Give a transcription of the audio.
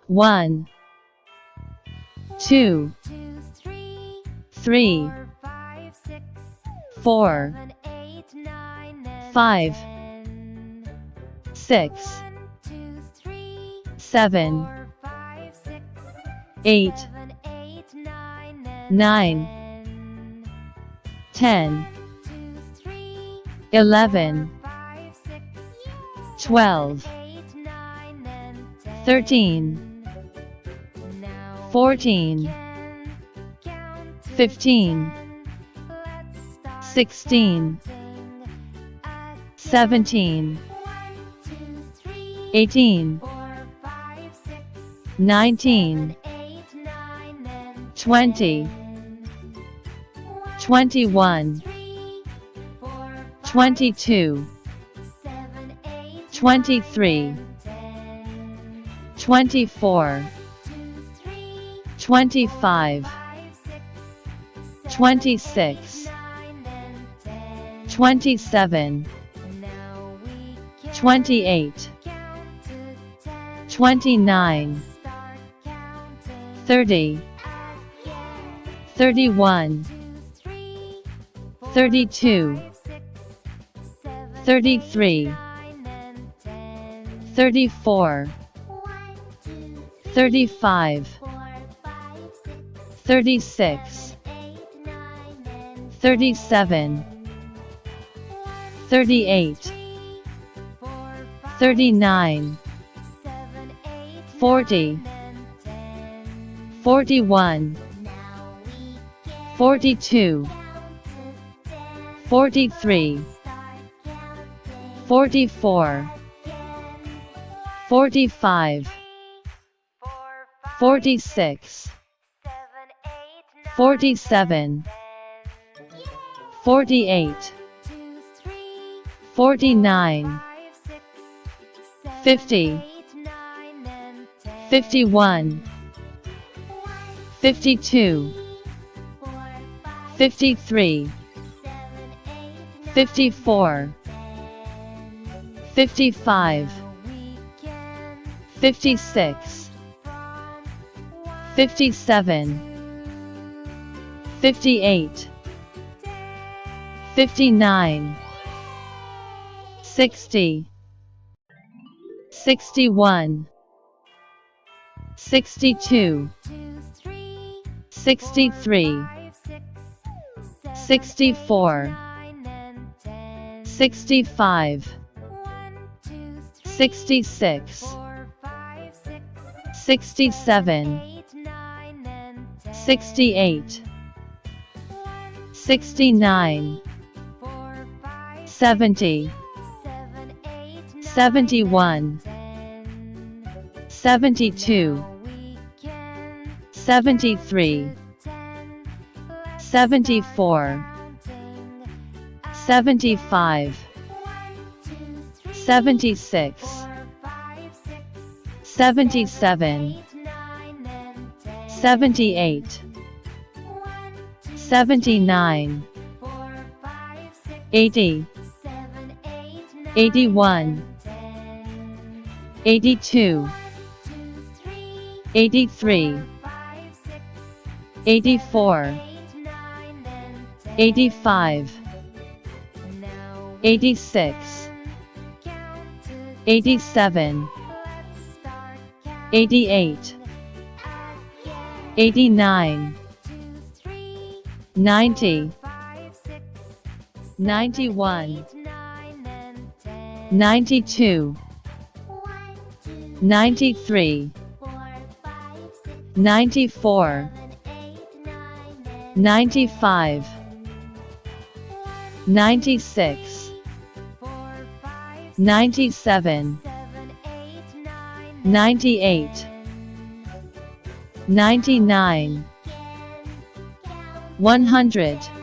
1, 2, 3, 4, 5, 6, 7, 8, 9, 10, 11, 12, 13, 14, 15, 16, 17, 18, 19, 20, 21, 22, 23, 24, 25, 26, 27, 28, 29, 30, 31, 32, 33, 34, 35, 36, 37, 38, 39, 40, 41, 42, 43, 44, 45, 46, 47, 48, 49, 50, 51, 52, 53, 54, 55, 56, 57, 58, 59, 60, 61, 62, 63, 64, 65, 66, 67, 68, 69, 70, 71, 72, 73, 74, 75, 76, 77, 78, 79, 80, 81, 82, 83, 84, 85, 86, 87, 88, 89, 90, 91, 92, 93, 94, 95, 96, 97, 98, 99, 100.